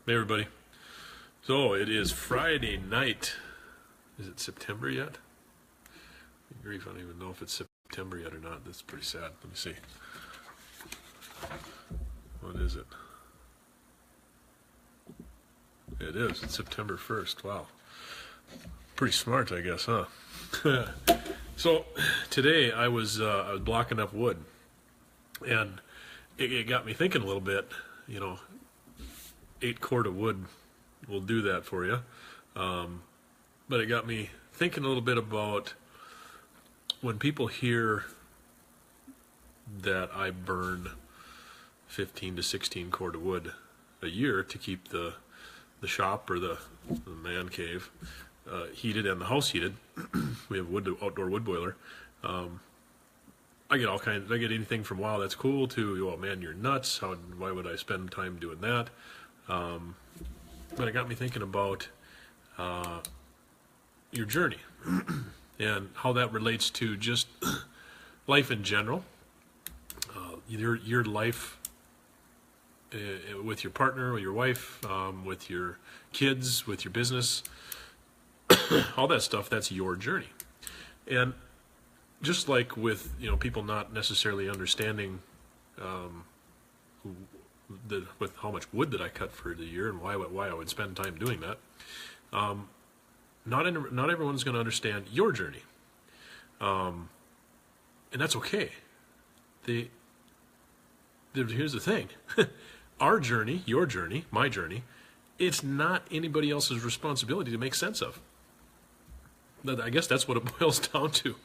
Hey everybody. So it is Friday night. Is it September yet? Good grief, I don't even know if it's September yet or not. That's pretty sad. Let me see. What is it? It is. It's September 1st. Wow. Pretty smart, I guess, huh? So today I was blocking up wood, and it got me thinking a little bit. 8 cord of wood will do that for you. But it got me thinking a little bit about when people hear that I burn 15 to 16 cord of wood a year to keep the shop or the man cave heated and the house heated. We have outdoor wood boiler. I get all kinds. I get anything from "wow, that's cool" to "oh man, you're nuts. Why would I spend time doing that?" But it got me thinking about your journey and how that relates to just life in general. Your life with your partner, with your wife, with your kids, with your business, all that stuff. That's your journey, and just like with people not necessarily understanding with how much wood that I cut for the year and why I would spend time doing that. Not everyone's going to understand your journey, and that's okay. Here's the thing: our journey, your journey, my journey, it's not anybody else's responsibility to make sense of. I guess that's what it boils down to.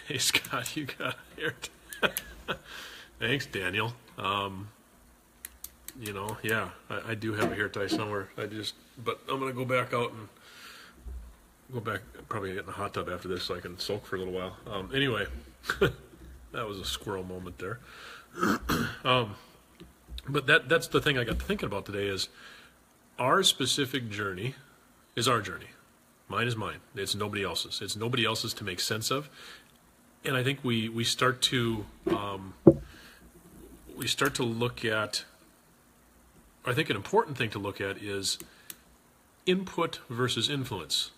Hey Scott, you got a hair tie. Thanks, Daniel. Yeah, I do have a hair tie somewhere. But I'm gonna go back out and probably get in the hot tub after this so I can soak for a little while. Anyway, that was a squirrel moment there. But that's the thing I got to thinking about today is our specific journey is our journey. Mine is mine. It's nobody else's. It's nobody else's to make sense of. And I think we start to look at. I think an important thing to look at is input versus influence,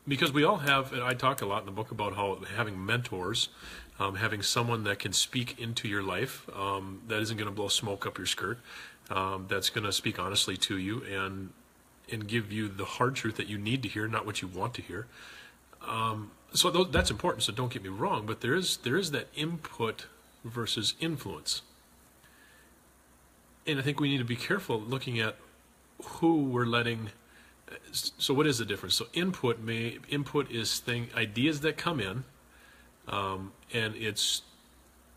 because we all have. And I talk a lot in the book about how having mentors, having someone that can speak into your life, that isn't going to blow smoke up your skirt, that's going to speak honestly to you and give you the hard truth that you need to hear, not what you want to hear. So that's important, so don't get me wrong, but there is that input versus influence. And I think we need to be careful looking at who we're letting. So what is the difference? So input is ideas that come in, and it's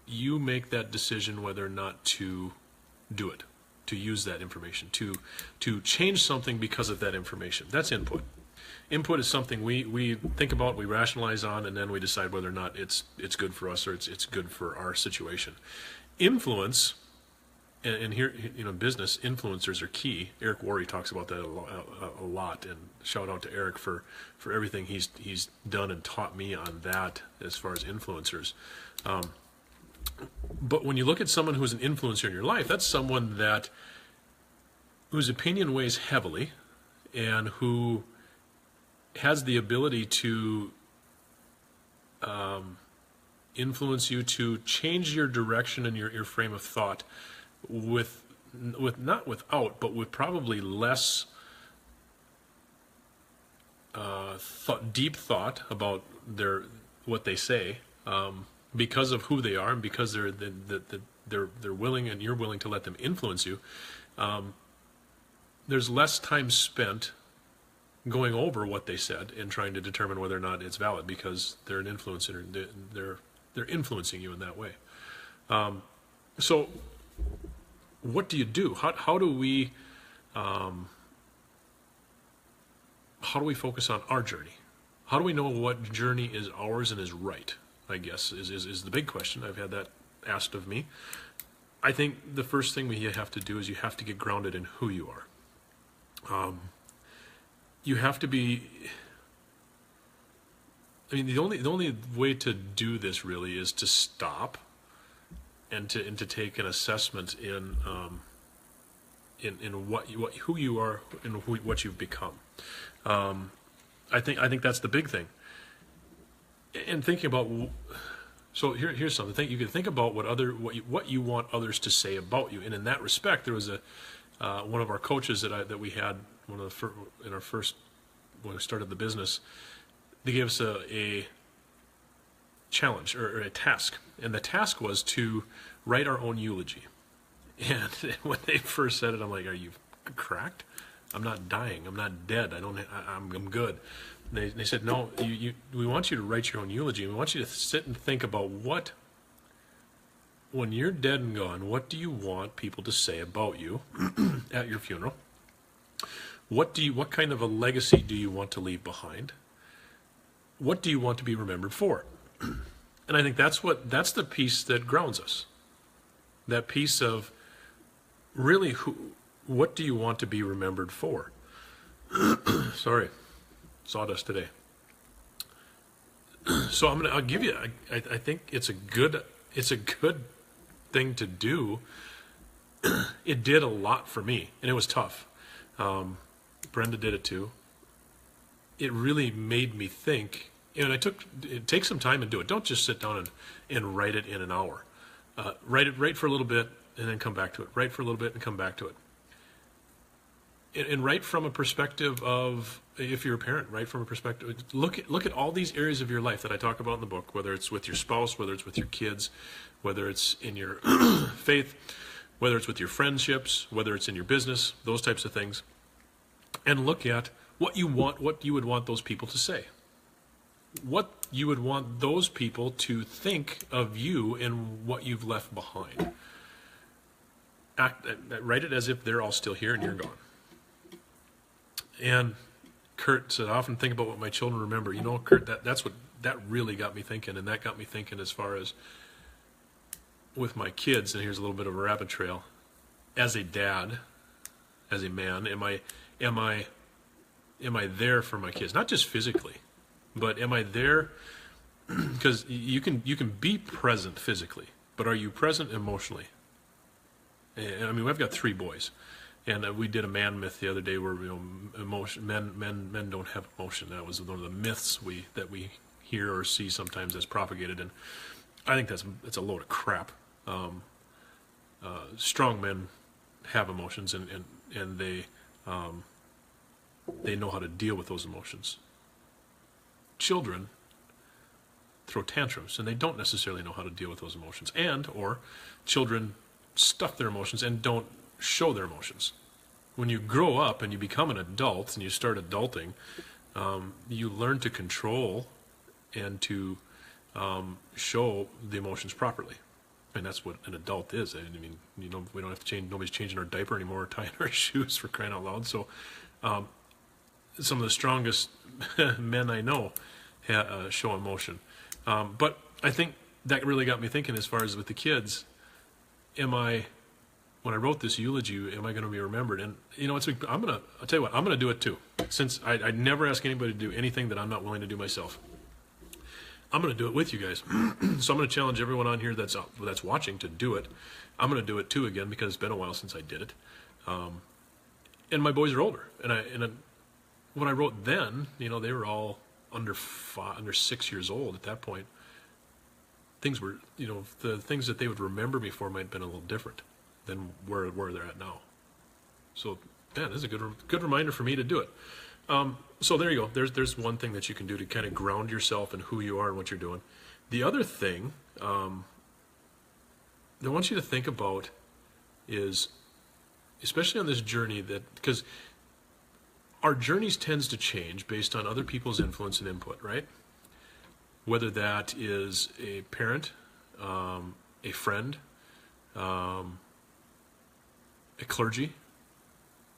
you make that decision whether or not to do it, to use that information, to change something because of that information. That's input. Input is something we think about, we rationalize on, and then we decide whether or not it's good for us or it's good for our situation. Influence, and here, business influencers are key. Eric Worre talks about that a lot, and shout out to Eric for everything he's done and taught me on that as far as influencers. But when you look at someone who's an influencer in your life, that's someone whose opinion weighs heavily and who has the ability to influence you to change your direction and your frame of thought with not without, but with probably less deep thought about what they say, because of who they are and because they're willing and you're willing to let them influence you. There's less time spent going over what they said and trying to determine whether or not it's valid because they're an influencer. They're influencing you in that way. So what do you do? How do we focus on our journey? How do we know what journey is ours and is right? I guess is the big question. I've had that asked of me. I think the first thing we have to do is you have to get grounded in who you are. You have to be. I mean, the only way to do this really is to stop and to take an assessment in in who you are and what you've become. I think that's the big thing. And thinking about, so here's something. You can think about what you want others to say about you. And in that respect, there was one of our coaches that we had in our first, when we started the business. They gave us a challenge or a task, and the task was to write our own eulogy. And when they first said it, I'm like, "Are you cracked? I'm not dying. I'm not dead. I'm good." And they said, "No, we want you to write your own eulogy. We want you to sit and think about when you're dead and gone, what do you want people to say about you at your funeral? What kind of a legacy do you want to leave behind? What do you want to be remembered for?" And I think that's the piece that grounds us. That piece of really what do you want to be remembered for? Sorry, sawdust today. So I'll give you. I think it's a good thing to do. It did a lot for me, and it was tough. Brenda did it too. It really made me think, and it takes some time and do it. Don't just sit down and write it in an hour. Write for a little bit and then come back to it. Write for a little bit and come back to it. And write from a perspective of, if you're a parent, write from a perspective. Look at all these areas of your life that I talk about in the book, whether it's with your spouse, whether it's with your kids, whether it's in your faith, whether it's with your friendships, whether it's in your business, those types of things. And look at what you would want those people to say. What you would want those people to think of you and what you've left behind. Write it as if they're all still here and you're gone. And Kurt said, "I often think about what my children remember." You know, Kurt, that really got me thinking, and that got me thinking as far as with my kids. And here's a little bit of a rabbit trail. As a dad, as a man, am I there for my kids? Not just physically, but am I there? Because you can be present physically, but are you present emotionally? And I mean, we've got 3 boys, and we did a man myth the other day where emotion, men don't have emotion. That was one of the myths that we hear or see sometimes that's propagated, and I think that's a load of crap. Strong men have emotions, and they know how to deal with those emotions. Children throw tantrums, and they don't necessarily know how to deal with those emotions, or children stuff their emotions and don't show their emotions. When you grow up and you become an adult and you start adulting, you learn to control and to show the emotions properly. And that's what an adult is. I mean, we don't have to change. Nobody's changing our diaper anymore or tying our shoes, for crying out loud. So, some of the strongest men I know show emotion. But I think that really got me thinking as far as with the kids. When I wrote this eulogy, am I going to be remembered? And I'll tell you what, I'm going to do it too. Since I never ask anybody to do anything that I'm not willing to do myself. I'm going to do it with you guys. So I'm going to challenge everyone on here that's watching to do it. I'm going to do it too again because it's been a while since I did it. And my boys are older, and when I wrote then, they were all under 6 years old at that point. Things were, the things that they would remember me for might have been a little different than where they're at now. So, man, this is a good reminder for me to do it. So there you go. There's one thing that you can do to kind of ground yourself in who you are and what you're doing. The other thing that I want you to think about is, especially on this journey, because our journeys tends to change based on other people's influence and input, right? Whether that is a parent, a friend, a clergy,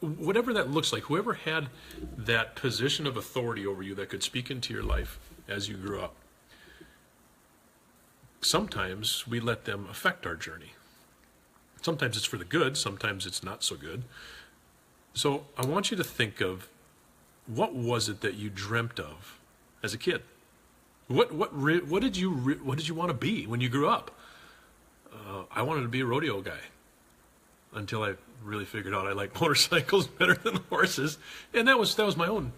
whatever that looks like, whoever had that position of authority over you that could speak into your life as you grew up. Sometimes we let them affect our journey. Sometimes it's for the good, sometimes it's not so good. So I want you to think of, what was it that you dreamt of as a kid? What did you want to be when you grew up? I wanted to be a rodeo guy. until I really figured out I like motorcycles better than horses, and that was my own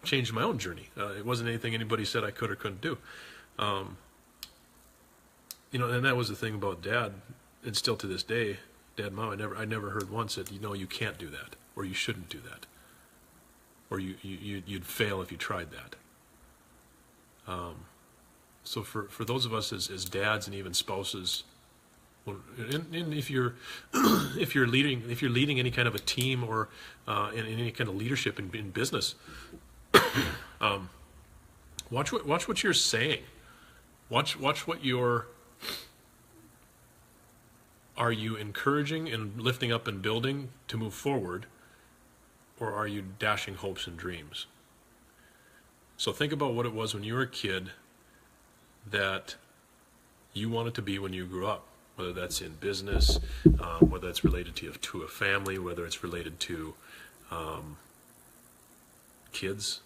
change in my own journey. It wasn't anything anybody said I could or couldn't do. And that was the thing about Dad, and still to this day, Dad and Mom, I never heard once that you can't do that, or you shouldn't do that, or you'd fail if you tried that. So for those of us as dads and even spouses, and if you're leading any kind of a team or in any kind of leadership in business, watch what you're saying. Watch what are you encouraging and lifting up and building to move forward, or are you dashing hopes and dreams? So think about what it was when you were a kid that you wanted to be when you grew up, whether that's in business, whether it's related to a family, whether it's related to kids,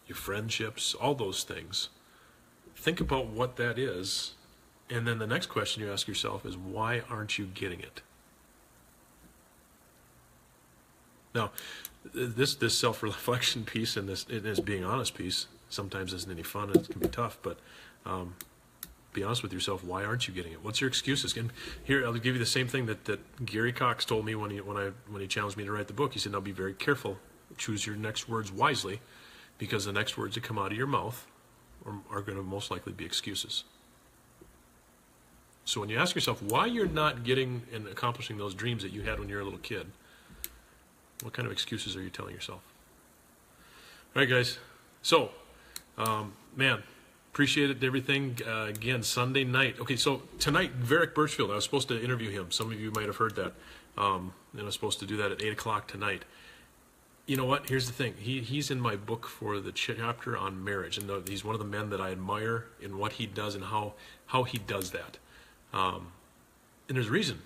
your friendships, all those things. Think about what that is, and then the next question you ask yourself is, why aren't you getting it? Now, this self-reflection piece and this being honest piece sometimes isn't any fun, and it can be tough, but be honest with yourself. Why aren't you getting it? What's your excuses? And here, I'll give you the same thing that Gary Cox told me when he challenged me to write the book. He said, now be very careful. Choose your next words wisely, because the next words that come out of your mouth are going to most likely be excuses. So when you ask yourself why you're not getting and accomplishing those dreams that you had when you were a little kid, what kind of excuses are you telling yourself? All right, guys. So, appreciate it, everything. Again, Sunday night. Okay, so tonight, Varick Birchfield, I was supposed to interview him. Some of you might have heard that. And I was supposed to do that at 8 o'clock tonight. You know what? Here's the thing. He's in my book for the chapter on marriage, and he's one of the men that I admire in what he does and how he does that. And there's a reason.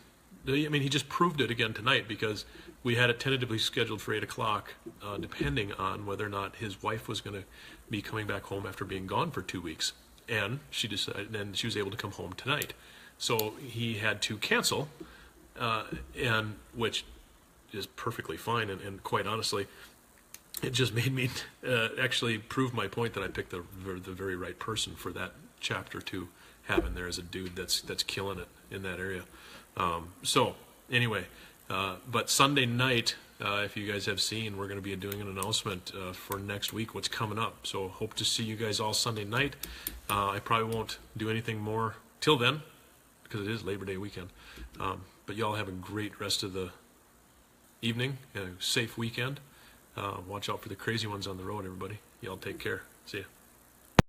I mean, he just proved it again tonight, because we had it tentatively scheduled for 8 o'clock, depending on whether or not his wife was going to be coming back home after being gone for 2 weeks. And she decided, and she was able to come home tonight. So he had to cancel, and which is perfectly fine. And quite honestly, it just made me actually prove my point that I picked the very right person for that chapter to have in there as a dude that's killing it in that area. So anyway, but Sunday night, if you guys have seen, we're going to be doing an announcement for next week, what's coming up. So hope to see you guys all Sunday night. I probably won't do anything more till then, because it is Labor Day weekend. But y'all have a great rest of the evening, and a safe weekend. Watch out for the crazy ones on the road, everybody. Y'all take care. See ya.